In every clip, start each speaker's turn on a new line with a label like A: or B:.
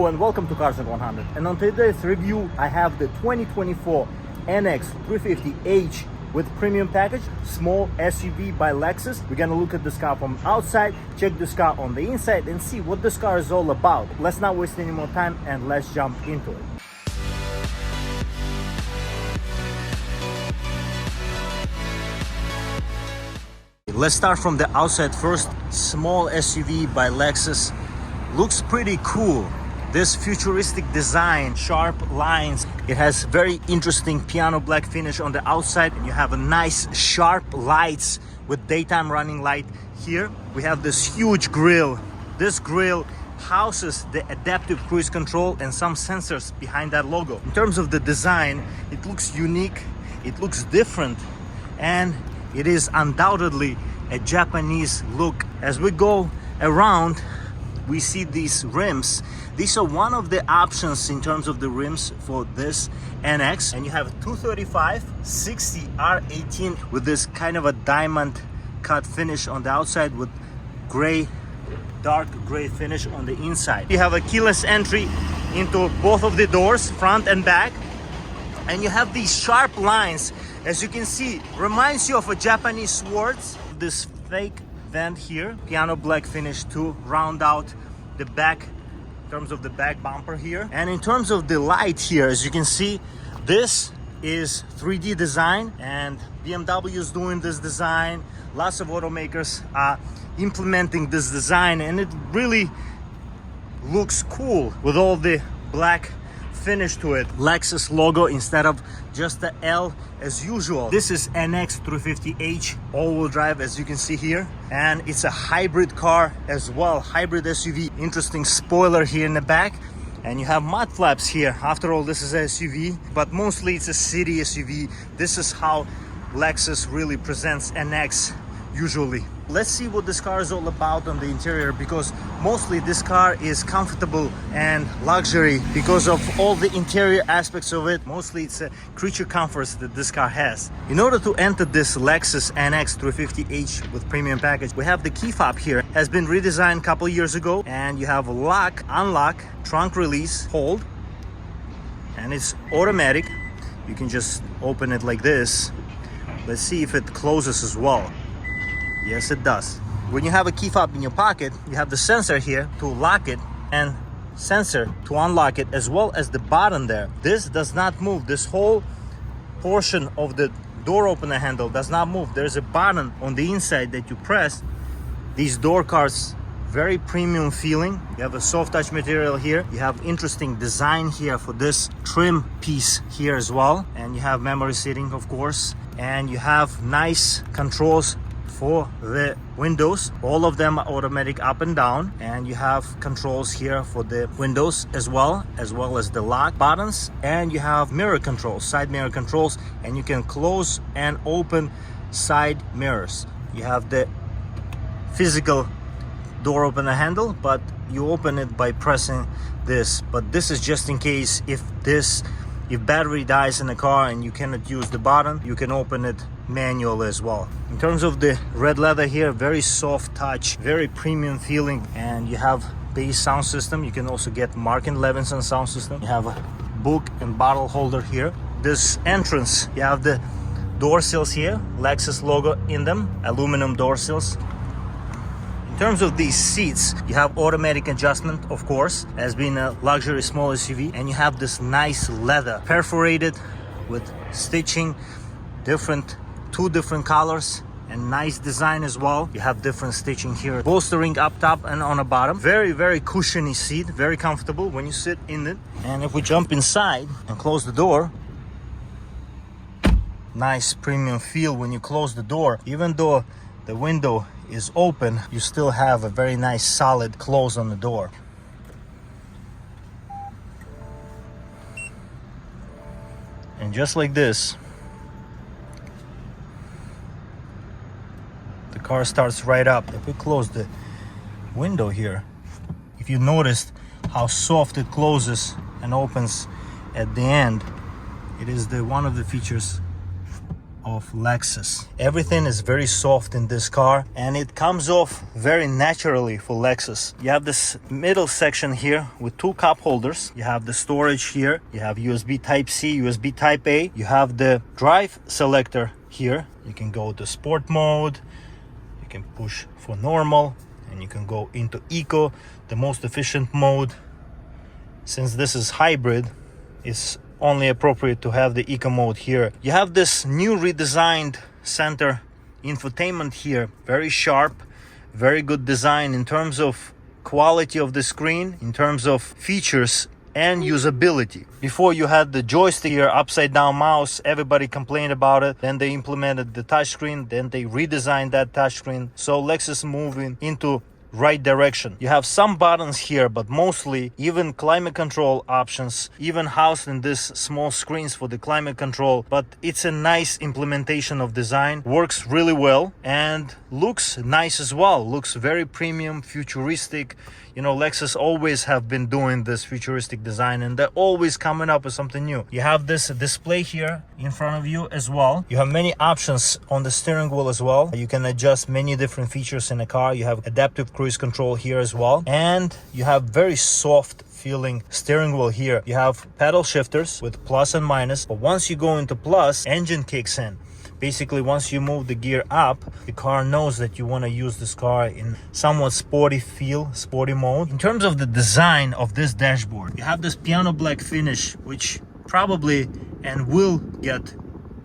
A: Hello and welcome to Cars at 100, and on today's review I have the 2024 Nx350H with premium package, small SUV by Lexus. We're gonna look at this car from outside, check this car on the inside and see what this car is all about. Let's not waste any more time and let's jump into it. Let's start from the outside first. Small SUV by Lexus. Looks pretty cool. This futuristic design, sharp lines. It has very interesting piano black finish on the outside. And you have a nice sharp lights with daytime running light here. We have this huge grille. This grille houses the adaptive cruise control and some sensors behind that logo. In terms of the design, it looks unique, it looks different, and it is undoubtedly a Japanese look. As we go around, we see these rims. These are one of the options in terms of the rims for this NX. And you have 235/60 R18 with this kind of a diamond cut finish on the outside with gray, dark gray finish on the inside. You have a keyless entry into both of the doors, front and back. And you have these sharp lines. As you can see, reminds you of a Japanese swords. This fake vent here, piano black finish to round out the back, in terms of the back bumper here. And in terms of the light here, as you can see, this is 3D design, and BMW is doing this design. Lots of automakers are implementing this design, and it really looks cool with all the black finish to it. Lexus logo instead of just the L as usual. This is Nx350H all-wheel drive, as you can see here, and it's a hybrid car as well, hybrid SUV. Interesting spoiler here in the back, and you have mud flaps here. After all, this is a SUV, but mostly it's a city SUV. This is how Lexus really presents NX usually. Let's see what this car is all about on the interior, because mostly this car is comfortable and luxury because of all the interior aspects of it. Mostly it's a creature comforts that this car has. In order to enter this Lexus Nx350H with premium package, we have the key fob here. Has been redesigned a couple years ago, and you have a lock, unlock, trunk release, hold, and it's automatic. You can just open it like this. Let's see if it closes as well. Yes, it does. When you have a key fob in your pocket, you have the sensor here to lock it and sensor to unlock it, as well as the button there. This does not move. This whole portion of the door opener handle does not move. There's a button on the inside that you press. These door cards, very premium feeling. You have a soft touch material here. You have interesting design here for this trim piece here as well. And you have memory seating, of course. And you have nice controls for the windows. All of them are automatic up and down, and you have controls here for the windows as well as the lock buttons, and you have mirror controls, side mirror controls, and you can close and open side mirrors. You have the physical door opener handle, but you open it by pressing this. But this is just in case if battery dies in the car and you cannot use the button, you can open it manual as well. In terms of the red leather here, very soft touch, very premium feeling, and you have bass sound system. You can also get Mark & Levinson sound system. You have a book and bottle holder here. This entrance, you have the door sills here, Lexus logo in them, aluminum door sills. In terms of these seats, you have automatic adjustment, of course, as being a luxury small SUV, and you have this nice leather, perforated with stitching, two different colors, and nice design as well. You have different stitching here, bolstering up top and on the bottom. Very, very cushiony seat, very comfortable when you sit in it. And if we jump inside and close the door, nice premium feel when you close the door. Even though the window is open, you still have a very nice solid close on the door. And just like this, the car starts right up. If we close the window here, if you noticed how soft it closes and opens at the end, it is one of the features of Lexus. Everything is very soft in this car and it comes off very naturally for Lexus. You have this middle section here with two cup holders. You have the storage here. You have USB Type-C, USB Type-A. You have the drive selector here. You can go to sport mode. You can push for normal and you can go into eco, the most efficient mode. Since this is hybrid, it's only appropriate to have the eco mode here. You have this new redesigned center infotainment here, very sharp, very good design in terms of quality of the screen, in terms of features and usability. Before you had the joystick here, upside down mouse, everybody complained about it. Then they implemented the touchscreen, then they redesigned that touchscreen. So Lexus moving into right direction. You have some buttons here, but mostly even climate control options, even housed in this small screens for the climate control. But it's a nice implementation of design, works really well and looks nice as well. Looks very premium, futuristic. You know, Lexus always have been doing this futuristic design and they're always coming up with something new. You have this display here in front of you as well. You have many options on the steering wheel as well. You can adjust many different features in a car. You have adaptive cruise control here as well. And you have very soft feeling steering wheel here. You have paddle shifters with plus and minus. But once you go into plus, engine kicks in. Basically, once you move the gear up, the car knows that you want to use this car in somewhat sporty feel, sporty mode. In terms of the design of this dashboard, you have this piano black finish, which probably and will get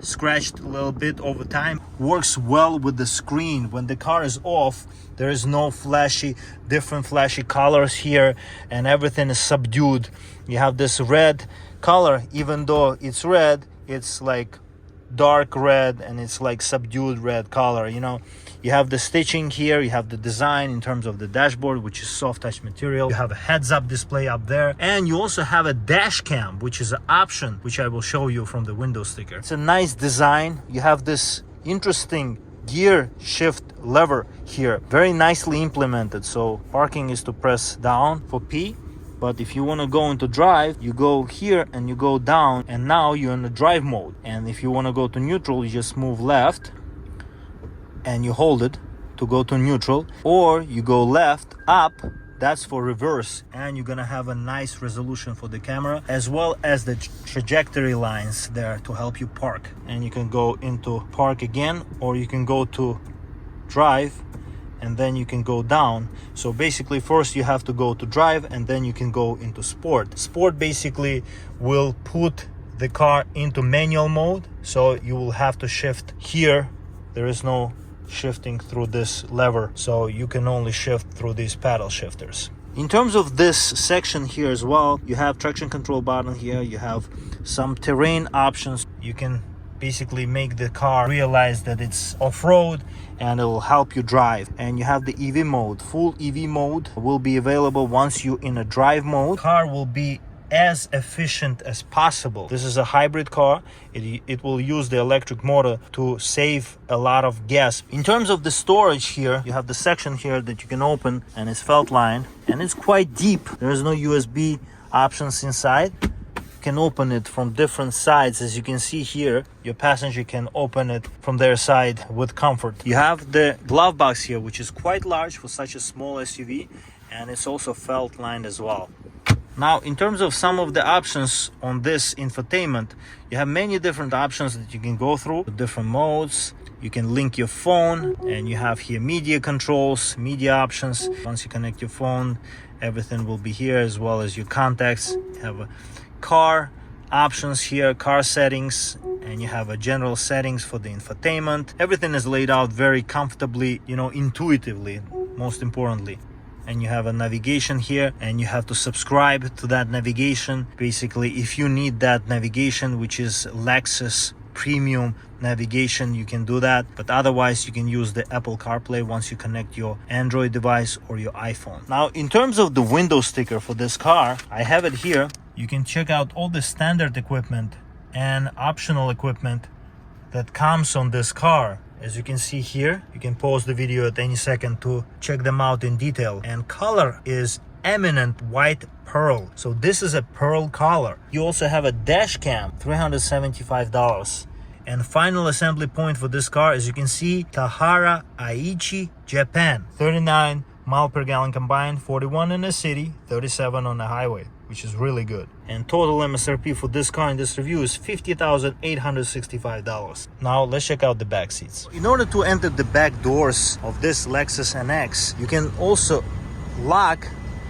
A: scratched a little bit over time. Works well with the screen. When the car is off, there is no different flashy colors here and everything is subdued. You have this red color, even though it's red, it's like dark red and it's like subdued red color. You know, you have the stitching here, you have the design in terms of the dashboard, which is soft touch material. You have a heads-up display up there, and you also have a dash cam, which is an option which I will show you from the window sticker. It's a nice design. You have this interesting gear shift lever here, very nicely implemented. So parking is to press down for P, but if you want to go into drive, you go here and you go down, and now you're in the drive mode. And if you want to go to neutral, you just move left and you hold it to go to neutral, or you go left up, that's for reverse. And you're gonna have a nice resolution for the camera, as well as the trajectory lines there to help you park. And you can go into park again, or you can go to drive and then you can go down. So basically first you have to go to drive and then you can go into sport. Sport basically will put the car into manual mode, so you will have to shift here. There is no shifting through this lever, so you can only shift through these paddle shifters. In terms of this section here as well, you have traction control button here, you have some terrain options. You can basically make the car realize that it's off-road and it will help you drive. And you have the EV mode. Full EV mode will be available once you're in a drive mode. The car will be as efficient as possible. This is a hybrid car. It will use the electric motor to save a lot of gas. In terms of the storage here, you have the section here that you can open and it's felt lined and it's quite deep. There is no USB options inside. Can open it from different sides. As you can see here, your passenger can open it from their side with comfort. You have the glove box here, which is quite large for such a small SUV, and it's also felt lined as well. Now, in terms of some of the options on this infotainment, you have many different options that you can go through, different modes. You can link your phone, and you have here media controls, media options. Once you connect your phone, everything will be here, as well as your contacts. You have a car options here, car settings, and you have a general settings for the infotainment. Everything is laid out very comfortably, you know, intuitively, most importantly. And you have a navigation here, and you have to subscribe to that navigation. Basically, if you need that navigation, which is Lexus premium navigation, you can do that, but otherwise you can use the Apple CarPlay once you connect your Android device or your iPhone. Now, in terms of the window sticker for this car, I have it here. You can check out all the standard equipment and optional equipment that comes on this car. As you can see here, you can pause the video at any second to check them out in detail. And color is eminent white pearl. So this is a pearl color. You also have a dash cam, $375. And final assembly point for this car, as you can see, Tahara, Aichi, Japan. 39 mile per gallon combined, 41 in the city, 37 on the highway, which is really good. And total MSRP for this car in this review is $50,865. Now let's check out the back seats. In order to enter the back doors of this Lexus NX, you can also lock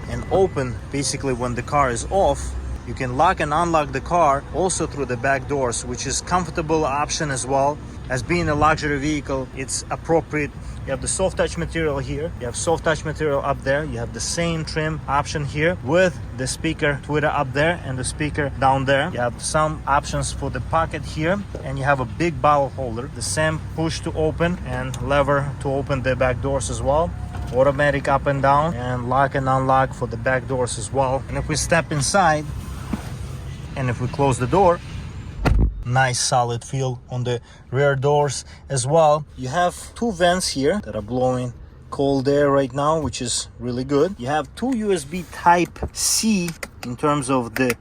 A: and open basically when the car is off. You can lock and unlock the car also through the back doors, which is comfortable option as well. As being a luxury vehicle, it's appropriate. You have the soft touch material here, you have soft touch material up there, you have the same trim option here with the speaker tweeter up there and the speaker down there. You have some options for the pocket here, and you have a big bottle holder, the same push to open and lever to open the back doors as well. Automatic up and down, and lock and unlock for the back doors as well. And if we step inside and if we close the door, nice solid feel on the rear doors as well. You have two vents here that are blowing cold air right now, which is really good. You have two USB type C in terms of the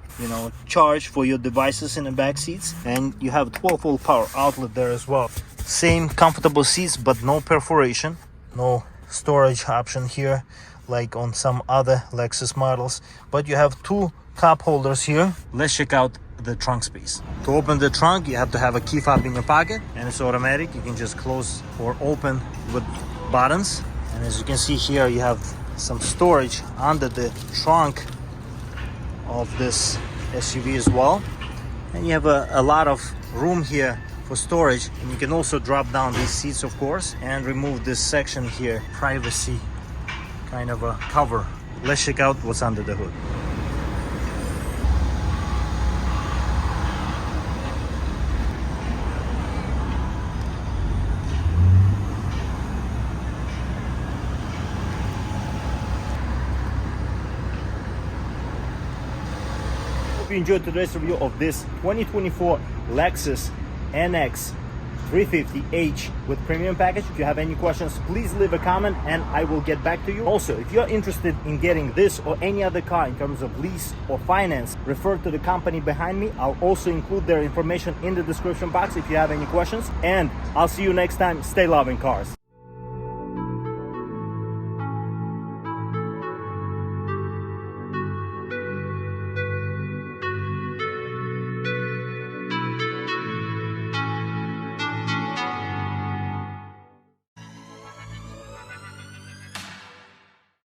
A: charge for your devices in the back seats, and you have 12-volt power outlet there as well. Same comfortable seats, but no perforation, no storage option here like on some other Lexus models, but you have two cup holders here. Let's check out the trunk space. To open the trunk, you have to have a key fob in your pocket, and it's automatic. You can just close or open with buttons. And as you can see here, you have some storage under the trunk of this SUV as well, and you have a lot of room here for storage. And you can also drop down these seats, of course, and remove this section here, privacy kind of a cover. Let's check out what's under the hood. Hope you enjoyed today's review of this 2024 Lexus Nx350H with premium package. If you have any questions, please leave a comment and I will get back to you. Also, if you're interested in getting this or any other car in terms of lease or finance, refer to the company behind me. I'll also include their information in the description box if you have any questions. And I'll see you next time. Stay loving cars.